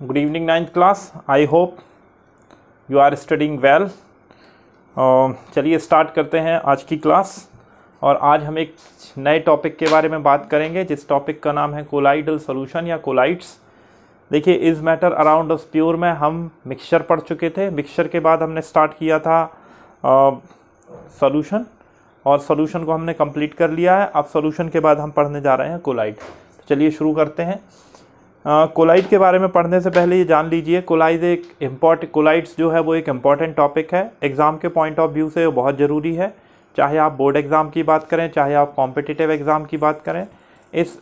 Good evening, ninth class. I hope you are studying well. चलिए start करते हैं आज की क्लास। और आज हम एक नए टॉपिक के बारे में बात करेंगे जिस टॉपिक का नाम है कोलाइडल सॉल्यूशन या कोलाइड्स। देखिए, इस मैटर अराउंड ऑफ प्योर में हम मिक्सचर पढ़ चुके थे। मिक्सचर के बाद हमने स्टार्ट किया था सॉल्यूशन, और सॉल्यूशन को हमने कंप्लीट कर लिया है। अब सॉल्यूशन के बाद हम पढ़ने जा रहे हैं कोलाइड। तो चलिए शुरू करते हैं। कोलाइड के बारे में पढ़ने से पहले ये जान लीजिए, कोलाइड्स जो है वो एक इम्पॉर्टेंट टॉपिक है। एग्ज़ाम के पॉइंट ऑफ व्यू से वो बहुत ज़रूरी है। चाहे आप बोर्ड एग्ज़ाम की बात करें, चाहे आप कॉम्पिटिटिव एग्ज़ाम की बात करें, इस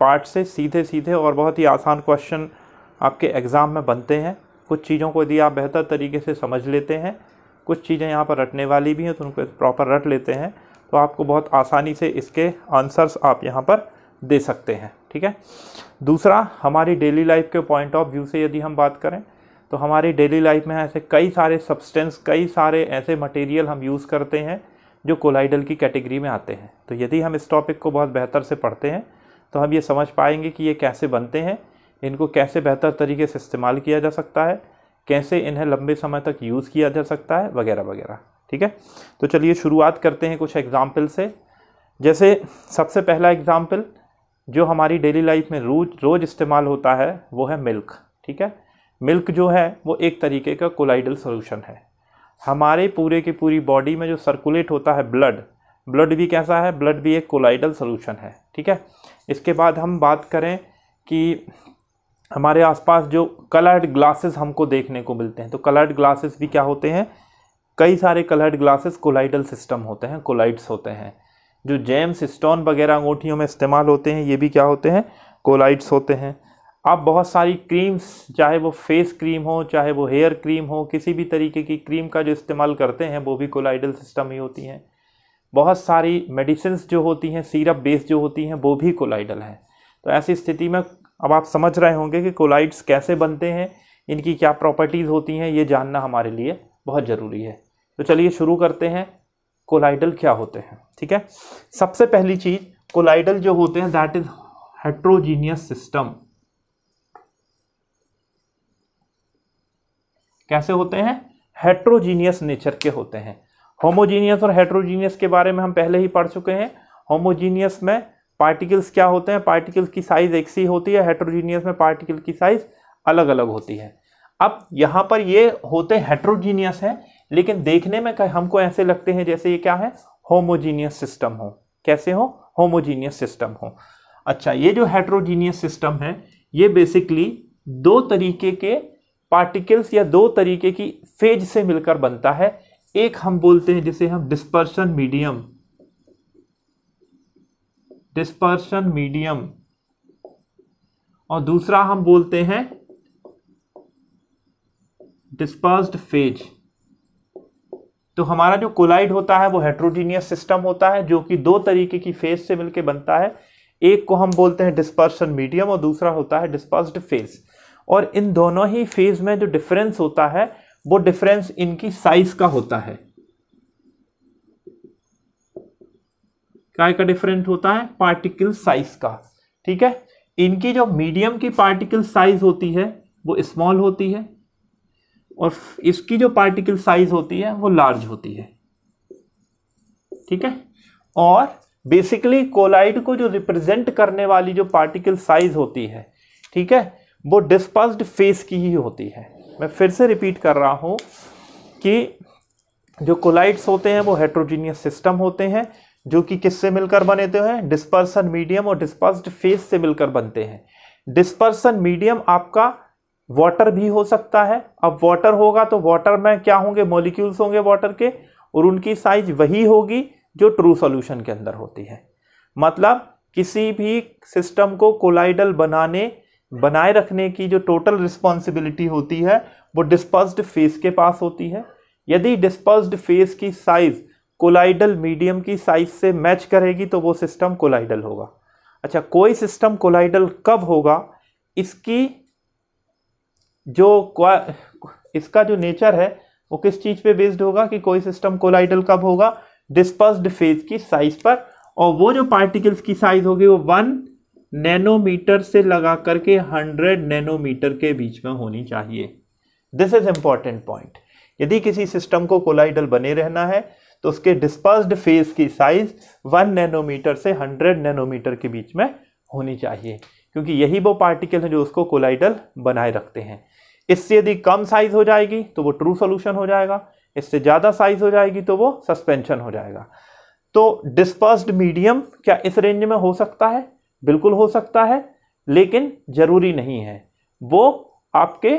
पार्ट से सीधे सीधे और बहुत ही आसान क्वेश्चन आपके एग्ज़ाम में बनते हैं। कुछ चीज़ों को यदि आप बेहतर तरीके से समझ लेते हैं, कुछ चीज़ें यहाँ पर रटने वाली भी हैं, तो उनको प्रॉपर रट लेते हैं तो आपको बहुत आसानी से इसके आंसर्स आप यहाँ पर दे सकते हैं। ठीक है। दूसरा, हमारी डेली लाइफ के पॉइंट ऑफ व्यू से यदि हम बात करें तो हमारी डेली लाइफ में ऐसे कई सारे सब्सटेंस, कई सारे ऐसे मटेरियल हम यूज़ करते हैं जो कोलाइडल की कैटेगरी में आते हैं। तो यदि हम इस टॉपिक को बहुत बेहतर से पढ़ते हैं तो हम ये समझ पाएंगे कि ये कैसे बनते हैं, इनको कैसे बेहतर तरीके से इस्तेमाल किया जा सकता है, कैसे इन्हें लंबे समय तक यूज़ किया जा सकता है, वगैरह वगैरह। ठीक है। तो चलिए शुरुआत करते हैं कुछ एग्जाम्पल से। जैसे सबसे पहला एग्जाम्पल जो हमारी डेली लाइफ में रोज़ इस्तेमाल होता है वो है मिल्क। ठीक है। मिल्क जो है वो एक तरीके का कोलाइडल सॉल्यूशन है। हमारे पूरे की पूरी बॉडी में जो सर्कुलेट होता है ब्लड भी कैसा है, ब्लड भी एक कोलाइडल सॉल्यूशन है। ठीक है। इसके बाद हम बात करें कि हमारे आसपास जो कलर्ड ग्लासेस हमको देखने को मिलते हैं, तो कलर्ड ग्लासेस भी क्या होते हैं, कई सारे कलर्ड ग्लासेस कोलाइडल सिस्टम होते हैं, कोलाइड्स होते हैं। जो जेम्स स्टोन वगैरह अंगूठियों में इस्तेमाल होते हैं, ये भी क्या होते हैं, कोलाइड्स होते हैं। अब बहुत सारी क्रीम्स, चाहे वो फेस क्रीम हो, चाहे वो हेयर क्रीम हो, किसी भी तरीके की क्रीम का जो इस्तेमाल करते हैं वो भी कोलाइडल सिस्टम ही होती हैं। बहुत सारी मेडिसिन्स जो होती हैं, सिरप बेस जो होती हैं, वो भी कोलाइडल हैं। तो ऐसी स्थिति में अब आप समझ रहे होंगे कि कोलाइड्स कैसे बनते हैं, इनकी क्या प्रॉपर्टीज़ होती हैं, ये जानना हमारे लिए बहुत ज़रूरी है। तो चलिए शुरू करते हैं, कोलाइडल क्या होते हैं। ठीक है। सबसे पहली चीज़, कोलाइडल जो होते हैं दैट इज हेट्रोजीनियस सिस्टम। कैसे होते हैं, हेट्रोजीनियस नेचर के होते हैं। होमोजीनियस और हेट्रोजीनियस के बारे में हम पहले ही पढ़ चुके हैं। होमोजीनियस में पार्टिकल्स क्या होते हैं, पार्टिकल्स की साइज एक सी होती है। हेट्रोजीनियस में पार्टिकल की साइज अलग अलग होती है। अब यहाँ पर ये होते हेट्रोजीनियस हैं, लेकिन देखने में हमको ऐसे लगते हैं जैसे ये क्या है, होमोजीनियस सिस्टम हो। कैसे हो, होमोजीनियस सिस्टम हो। अच्छा, ये जो हेट्रोजीनियस सिस्टम है ये बेसिकली दो तरीके के पार्टिकल्स या दो तरीके की फेज से मिलकर बनता है। एक हम बोलते हैं जिसे हम डिस्पर्शन मीडियम, और दूसरा हम बोलते हैं डिस्पर्स्ड फेज। तो हमारा जो कोलाइड होता है वो हेट्रोजीनियस सिस्टम होता है जो कि दो तरीके की फेज से मिलकर बनता है। एक को हम बोलते हैं डिस्पर्शन मीडियम और दूसरा होता है डिस्पर्स्ड फेज। और इन दोनों ही फेज में जो डिफरेंस होता है वो डिफरेंस इनकी साइज का होता है। काय का डिफरेंट होता है, पार्टिकल साइज का। ठीक है। इनकी जो मीडियम की पार्टिकल साइज होती है वो स्मॉल होती है, और इसकी जो पार्टिकल साइज होती है वो लार्ज होती है। ठीक है। और बेसिकली कोलाइड को जो रिप्रेजेंट करने वाली जो पार्टिकल साइज होती है, ठीक है, वो डिस्पर्स्ड फेज की ही होती है। मैं फिर से रिपीट कर रहा हूं कि जो कोलाइड्स होते हैं वो हेट्रोजीनियस सिस्टम होते हैं जो कि किससे मिलकर बनते हैं, डिस्पर्सन मीडियम और डिस्पर्स्ड फेज से मिलकर बनते हैं। डिस्पर्सन मीडियम आपका वाटर भी हो सकता है। अब वाटर होगा तो वाटर में क्या होंगे, मॉलिक्यूल्स होंगे वाटर के, और उनकी साइज वही होगी जो ट्रू सॉल्यूशन के अंदर होती है। मतलब किसी भी सिस्टम को कोलाइडल बनाए रखने की जो टोटल रिस्पॉन्सिबिलिटी होती है वो डिस्पर्स्ड फेज के पास होती है। यदि डिस्पर्स्ड फेज की साइज कोलाइडल मीडियम की साइज से मैच करेगी तो वो सिस्टम कोलाइडल होगा। अच्छा, कोई सिस्टम कोलाइडल कब होगा, इसका जो नेचर है वो किस चीज पे बेस्ड होगा कि कोई सिस्टम कोलाइडल कब होगा, डिस्पर्स्ड फेज की साइज पर। और वो जो पार्टिकल्स की साइज होगी वो 1 नैनोमीटर से लगा करके 100 नैनोमीटर के बीच में होनी चाहिए। This is important point. यदि किसी सिस्टम को कोलाइडल बने रहना है तो उसके डिस्पर्स्ड फेज की साइज 1 नैनोमीटर से 100 नैनोमीटर के बीच में होनी चाहिए, क्योंकि यही वो पार्टिकल है जो उसको कोलाइडल बनाए रखते हैं। इससे यदि कम साइज हो जाएगी तो वो ट्रू सॉल्यूशन हो जाएगा, इससे ज़्यादा साइज हो जाएगी तो वो सस्पेंशन हो जाएगा। तो डिस्पर्स्ड मीडियम क्या इस रेंज में हो सकता है? बिल्कुल हो सकता है, लेकिन जरूरी नहीं है। वो आपके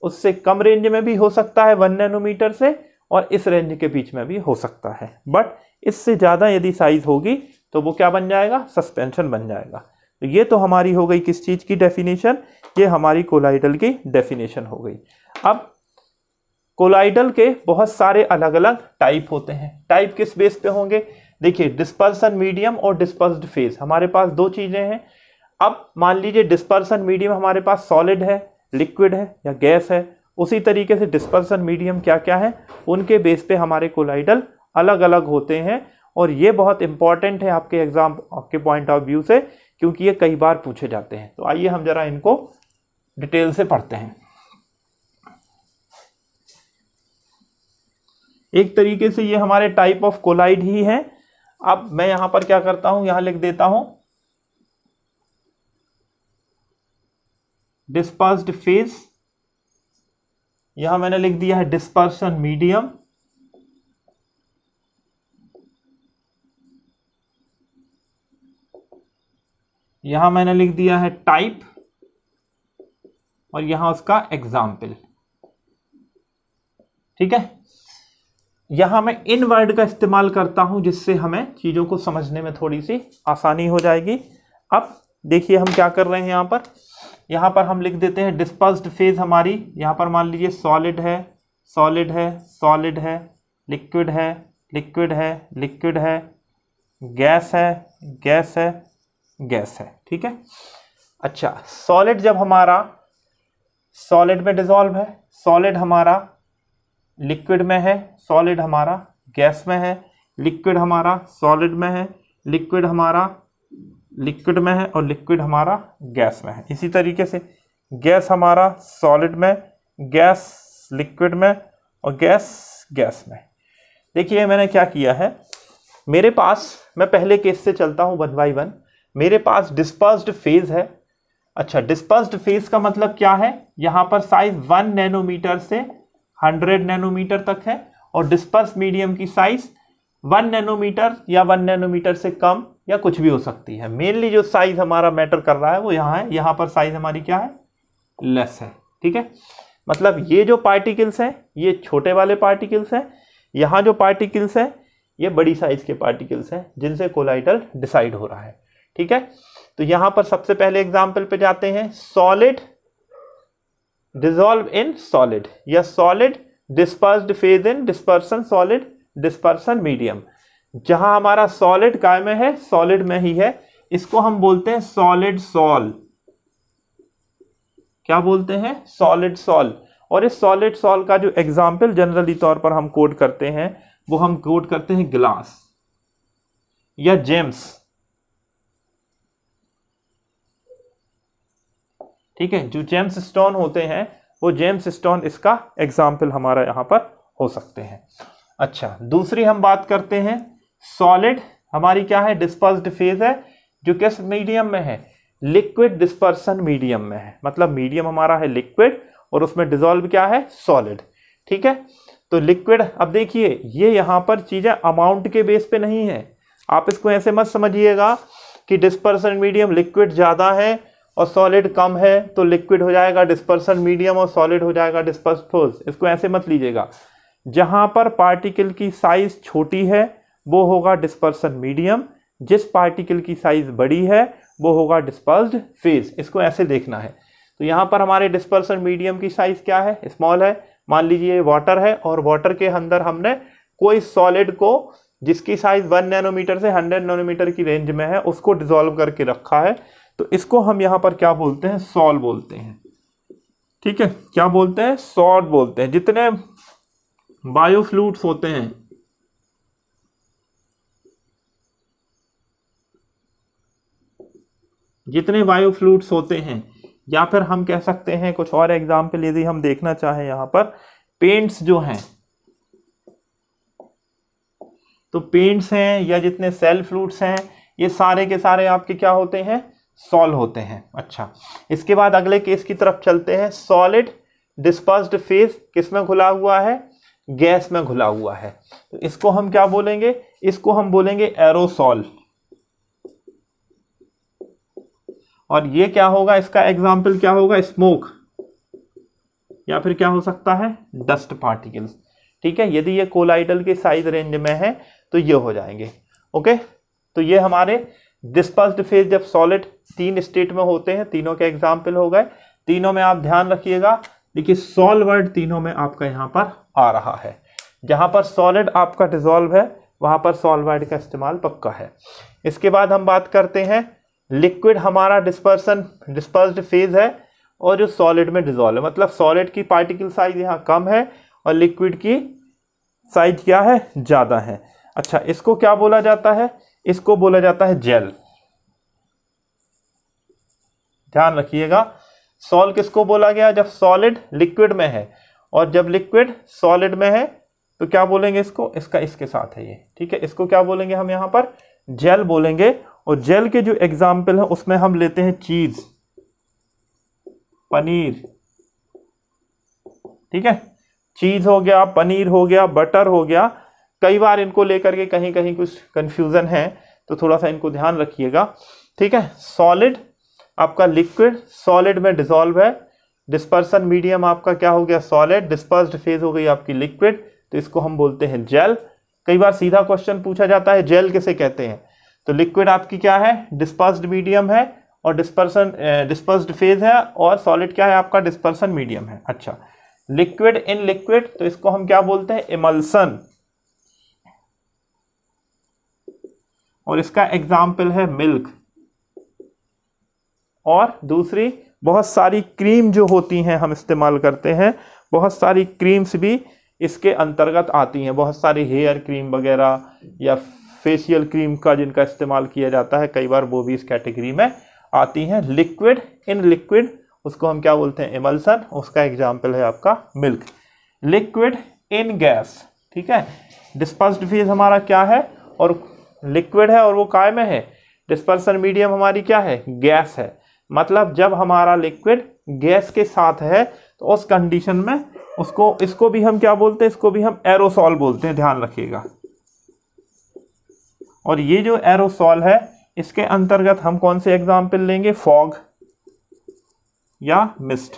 उससे कम रेंज में भी हो सकता है 1 नैनोमीटर से, और इस रेंज के बीच में भी हो सकता है। बट इससे ज़्यादा यदि साइज होगी तो वो क्या बन जाएगा? सस्पेंशन बन जाएगा। तो ये तो हमारी हो गई किस चीज़ की डेफिनेशन? ये हमारी कोलाइडल की डेफिनेशन हो गई। अब कोलाइडल के बहुत सारे अलग अलग टाइप होते हैं। टाइप किस बेस पे होंगे? देखिए, डिस्पर्सन मीडियम और डिस्पर्स्ड फेज, हमारे पास दो चीज़ें हैं। अब मान लीजिए डिस्पर्सन मीडियम हमारे पास सॉलिड है, लिक्विड है या गैस है। उसी तरीके से डिस्पर्सन मीडियम क्या क्या है, उनके बेस पे हमारे कोलाइडल अलग अलग होते हैं। और ये बहुत इंपॉर्टेंट है आपके एग्जाम आपके पॉइंट ऑफ व्यू से, क्योंकि ये कई बार पूछे जाते हैं। तो आइए हम जरा इनको डिटेल से पढ़ते हैं। एक तरीके से ये हमारे टाइप ऑफ कोलाइड ही है। अब मैं यहां पर क्या करता हूं, यहां लिख देता हूं डिस्पर्स्ड फेज, यहां मैंने लिख दिया है डिस्पर्सन मीडियम, यहां मैंने लिख दिया है टाइप, और यहां उसका एग्जाम्पल। ठीक है, यहां मैं इन वर्ड का इस्तेमाल करता हूं जिससे हमें चीजों को समझने में थोड़ी सी आसानी हो जाएगी। अब देखिए हम क्या कर रहे हैं, यहां पर हम लिख देते हैं डिस्पर्स्ड फेज हमारी, यहां पर मान लीजिए सॉलिड है, सॉलिड है, सॉलिड है, लिक्विड है, लिक्विड है, लिक्विड है, गैस है, गैस है, गैस है। ठीक है, अच्छा, सॉलिड जब हमारा सॉलिड में डिसॉल्व है, सॉलिड हमारा लिक्विड में है, सॉलिड हमारा गैस में है, लिक्विड हमारा सॉलिड में है, लिक्विड हमारा लिक्विड में है, और लिक्विड हमारा गैस में है। इसी तरीके से गैस हमारा सॉलिड में, गैस लिक्विड में, और गैस गैस में। देखिए मैंने क्या किया है, मेरे पास, मैं पहले केस से चलता हूँ 1 बाय 1। मेरे पास डिस्पर्स्ड फेज है। अच्छा, डिस्पर्स्ड फेज का मतलब क्या है? यहाँ पर साइज 1 नैनोमीटर से 100 नैनोमीटर तक है, और डिस्पर्स मीडियम की साइज 1 नैनोमीटर या 1 नैनोमीटर से कम या कुछ भी हो सकती है। मेनली जो साइज हमारा मैटर कर रहा है वो यहाँ है, यहाँ पर साइज हमारी क्या है? लेस है। ठीक है, मतलब ये जो पार्टिकल्स हैं ये छोटे वाले पार्टिकल्स हैं, यहाँ जो पार्टिकल्स हैं ये बड़ी साइज के पार्टिकल्स हैं जिनसे कोलाइडल डिसाइड हो रहा है। ठीक है, तो यहाँ पर सबसे पहले एग्जाम्पल पे जाते हैं। सॉलिड डिसॉल्व इन सॉलिड, या solid dispersed phase in dispersion solid dispersion medium. जहां हमारा सॉलिड काय में है? सॉलिड में ही है। इसको हम बोलते हैं सॉलिड सॉल। क्या बोलते हैं? Solid sol. और इस सॉलिड सॉल का जो एग्जाम्पल जनरली तौर पर हम कोड करते हैं वो हम कोड करते हैं ग्लास या जेम्स। ठीक है, जो जेम्स स्टोन होते हैं वो जेम्स स्टोन इसका एग्जाम्पल हमारा यहां पर हो सकते हैं। अच्छा, दूसरी हम बात करते हैं, सॉलिड हमारी क्या है? डिस्पर्स्ड फेज है, जो किस मीडियम में है? लिक्विड डिस्पर्सन मीडियम में है। मतलब मीडियम हमारा है लिक्विड और उसमें डिसॉल्व क्या है? सॉलिड। ठीक है, तो लिक्विड, अब देखिए ये यहां पर चीजें अमाउंट के बेस पे नहीं है। आप इसको ऐसे मत समझिएगा कि डिस्पर्सन मीडियम लिक्विड ज्यादा है और सॉलिड कम है तो लिक्विड हो जाएगा डिस्पर्सन मीडियम और सॉलिड हो जाएगा डिस्पर्स ठोस। इसको ऐसे मत लीजिएगा। जहां पर पार्टिकल की साइज छोटी है वो होगा डिस्पर्सन मीडियम, जिस पार्टिकल की साइज बड़ी है वो होगा डिस्पर्स्ड फेज। इसको ऐसे देखना है। तो यहाँ पर हमारे डिस्पर्सन मीडियम की साइज क्या है? स्मॉल है। मान लीजिए वाटर है और वाटर के अंदर हमने कोई सॉलिड को जिसकी साइज 1 नैनोमीटर से 100 नैनोमीटर की रेंज में है उसको डिसॉल्व करके रखा है, तो इसको हम यहाँ पर क्या बोलते हैं? सॉल बोलते हैं। ठीक है, क्या बोलते हैं? सॉल्ट बोलते हैं। जितने बायोफ्लूइड्स होते हैं जितने बायो फ्लूइड्स होते हैं, या फिर हम कह सकते हैं कुछ और एग्जाम्पल यदि हम देखना चाहें यहाँ पर, पेंट्स जो हैं, तो पेंट्स हैं या जितने सेल फ्लूइड्स हैं, ये सारे के सारे आपके क्या होते हैं, सॉल्व होते हैं। अच्छा, इसके बाद अगले केस की तरफ चलते हैं। सॉलिड डिस्पर्स्ड फेज किस में घुला हुआ है, गैस में घुला हुआ है, तो इसको हम क्या बोलेंगे, इसको हम बोलेंगे एरोसॉल। और ये क्या होगा, इसका एग्जाम्पल क्या होगा, स्मोक, या फिर क्या हो सकता है, डस्ट पार्टिकल्स। ठीक है, यदि ये कोलाइडल के साइज रेंज में है तो ये हो जाएंगे। ओके, तो ये हमारे डिस्पर्स्ड फेज जब सॉलिड 3 स्टेट में होते हैं, तीनों के एग्जाम्पल हो गए। तीनों में आप ध्यान रखिएगा, देखिए सॉल वर्ड तीनों में आपका यहाँ पर आ रहा है। जहाँ पर सॉलिड आपका डिजॉल्व है वहाँ पर सॉल वर्ड का इस्तेमाल पक्का है। इसके बाद हम बात करते हैं, लिक्विड हमारा डिस्पर्स्ड फेज है और जो सॉलिड में डिजॉल्व है, मतलब सॉलिड की पार्टिकल साइज यहाँ कम है और लिक्विड की साइज क्या है, ज़्यादा है। अच्छा, इसको क्या बोला जाता है, इसको बोला जाता है जेल। ध्यान रखिएगा, सॉल किसको बोला गया, जब सॉलिड लिक्विड में है, और जब लिक्विड सॉलिड में है तो क्या बोलेंगे इसको, इसका इसके साथ है ये। ठीक है, इसको क्या बोलेंगे हम यहाँ पर, जेल बोलेंगे। और जेल के जो एग्जाम्पल है उसमें हम लेते हैं चीज, पनीर। ठीक है, चीज हो गया, पनीर हो गया, बटर हो गया। कई बार इनको लेकर के कहीं कहीं कुछ कंफ्यूजन है, तो थोड़ा सा इनको ध्यान रखिएगा। ठीक है, सॉलिड आपका लिक्विड सॉलिड में डिसॉल्व है, डिस्पर्सन मीडियम आपका क्या हो गया, सॉलिड, डिस्पर्स्ड फेज हो गई आपकी लिक्विड, तो इसको हम बोलते हैं जेल। कई बार सीधा क्वेश्चन पूछा जाता है जेल किसे कहते हैं, तो लिक्विड आपकी क्या है, डिस्पर्स्ड मीडियम है और डिस्पर्स्ड फेज है, और सॉलिड क्या है आपका, डिस्पर्सन मीडियम है। अच्छा, लिक्विड इन लिक्विड, तो इसको हम क्या बोलते हैं, इमल्सन। और इसका एग्जाम्पल है मिल्क। और दूसरी बहुत सारी क्रीम जो होती हैं हम इस्तेमाल करते हैं, बहुत सारी क्रीम्स भी इसके अंतर्गत आती हैं। बहुत सारी हेयर क्रीम वगैरह या फेशियल क्रीम का जिनका इस्तेमाल किया जाता है, कई बार वो भी इस कैटेगरी में आती हैं। लिक्विड इन लिक्विड, उसको हम क्या बोलते हैं, इमल्सन। उसका एग्जाम्पल है आपका मिल्क। लिक्विड इन गैस, ठीक है, डिस्पर्स्ड फेज हमारा क्या है, और लिक्विड है और वो काय में है, डिस्पर्सन मीडियम हमारी क्या है, गैस है। मतलब जब हमारा लिक्विड गैस के साथ है तो उस कंडीशन में इसको भी हम क्या बोलते हैं, इसको भी हम एरोसॉल बोलते हैं, ध्यान रखिएगा। और ये जो एरोसॉल है इसके अंतर्गत हम कौन से एग्जाम्पल लेंगे, फॉग या मिस्ट।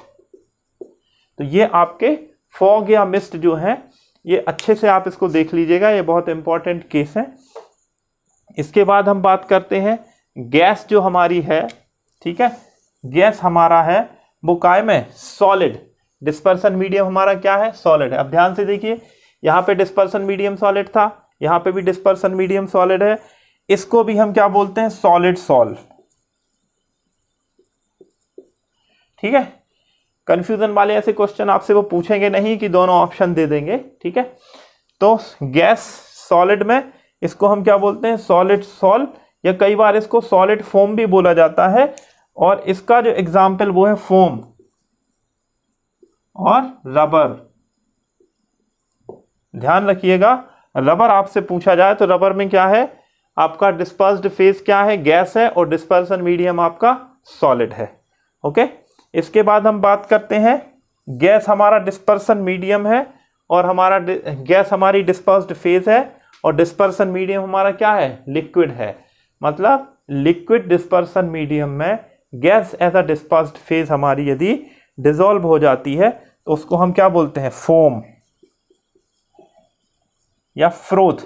तो ये आपके फॉग या मिस्ट जो है, ये अच्छे से आप इसको देख लीजिएगा, ये बहुत इंपॉर्टेंट केस है। इसके बाद हम बात करते हैं गैस जो हमारी है, ठीक है, गैस हमारा है वो काय में, सॉलिड। डिस्पर्सन मीडियम हमारा क्या है, सॉलिड है। अब ध्यान से देखिए, यहाँ पे डिस्पर्सन मीडियम सॉलिड था, यहाँ पे भी डिस्पर्सन मीडियम सॉलिड है। इसको भी हम क्या बोलते हैं, सॉलिड सॉल। ठीक है, कंफ्यूजन वाले ऐसे क्वेश्चन आपसे वो पूछेंगे नहीं कि दोनों ऑप्शन दे देंगे। ठीक है, तो गैस सॉलिड में इसको हम क्या बोलते हैं, सॉलिड सॉल, या कई बार इसको सॉलिड फोम भी बोला जाता है। और इसका जो एग्जाम्पल वो है फोम और रबर। ध्यान रखिएगा, रबर आपसे पूछा जाए तो रबर में क्या है आपका, डिस्पर्स्ड फेज क्या है, गैस है, और डिस्पर्सन मीडियम आपका सॉलिड है। ओके, इसके बाद हम बात करते हैं, गैस हमारा डिस्पर्सन मीडियम है और हमारा गैस हमारी डिस्पर्स्ड फेज है, और डिस्पर्सन मीडियम हमारा क्या है, लिक्विड है। मतलब लिक्विड डिस्पर्सन मीडियम में gas as a dispersed phase हमारी यदि डिसॉल्व हो जाती है तो उसको हम क्या बोलते हैं, फोम या फ्रोथ।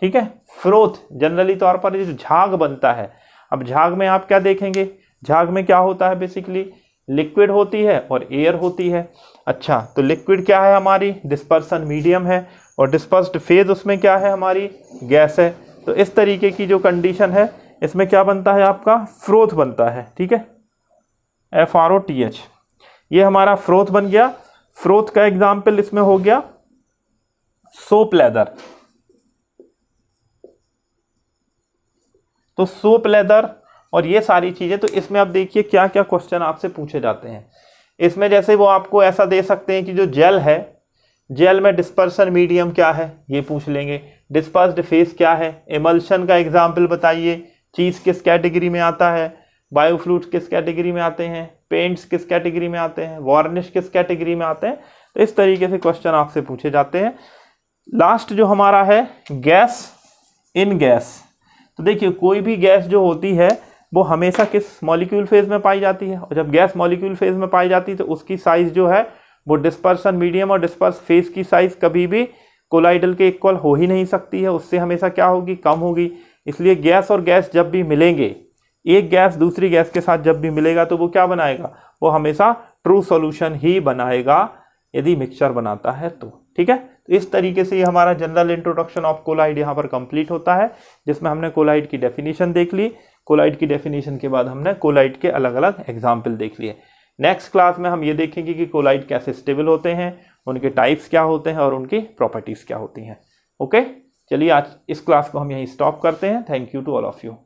ठीक है, फ्रोथ जनरली तौर पर ये जो झाग बनता है, अब झाग में आप क्या देखेंगे, झाग में क्या होता है, बेसिकली लिक्विड होती है और एयर होती है। अच्छा, तो लिक्विड क्या है हमारी, डिस्पर्सन मीडियम है, और डिस्पर्स्ड फेज उसमें क्या है हमारी, गैस है। तो इस तरीके की जो कंडीशन है इसमें क्या बनता है आपका, फ्रोथ बनता है। ठीक है, FROTH, ये हमारा फ्रोथ बन गया। फ्रोथ का एग्जाम्पल इसमें हो गया सोप लेदर। तो सोप लेदर और ये सारी चीज़ें। तो इसमें आप देखिए क्या क्या क्वेश्चन आपसे पूछे जाते हैं। इसमें जैसे वो आपको ऐसा दे सकते हैं कि जो जेल है, जेल में डिस्पर्सन मीडियम क्या है, ये पूछ लेंगे। डिस्पर्स्ड फेस क्या है, एमल्शन का एग्जाम्पल बताइए, चीज़ किस कैटेगरी में आता है, बायोफ्लूइड्स किस कैटेगरी में आते हैं, पेंट्स किस कैटेगरी में आते हैं, वार्निश किस कैटेगरी में आते हैं। तो इस तरीके से क्वेश्चन आपसे पूछे जाते हैं। लास्ट जो हमारा है गैस इन गैस। तो देखिए कोई भी गैस जो होती है वो हमेशा किस मॉलिक्यूल फेज में पाई जाती है, और जब गैस मॉलिक्यूल फेज में पाई जाती है तो उसकी साइज जो है वो डिस्पर्सन मीडियम और डिस्पर्स फेज की साइज कभी भी कोलाइडल के इक्वल हो ही नहीं सकती है, उससे हमेशा क्या होगी, कम होगी। इसलिए गैस और गैस जब भी मिलेंगे, एक गैस दूसरी गैस के साथ जब भी मिलेगा तो वो क्या बनाएगा, वो हमेशा ट्रू सॉल्यूशन ही बनाएगा यदि मिक्सचर बनाता है तो। ठीक है, तो इस तरीके से ये हमारा जनरल इंट्रोडक्शन ऑफ कोलाइड यहाँ पर कंप्लीट होता है, जिसमें हमने कोलाइड की डेफिनेशन देख ली। कोलाइड की डेफिनेशन के बाद हमने कोलाइड के अलग अलग एग्जाम्पल देख लिए। नेक्स्ट क्लास में हम ये देखेंगे कि कोलाइड कैसे स्टेबल होते हैं, उनके टाइप्स क्या होते हैं और उनकी प्रॉपर्टीज़ क्या होती हैं। ओके, चलिए आज इस क्लास को हम यहीं स्टॉप करते हैं। Thank you to all of you.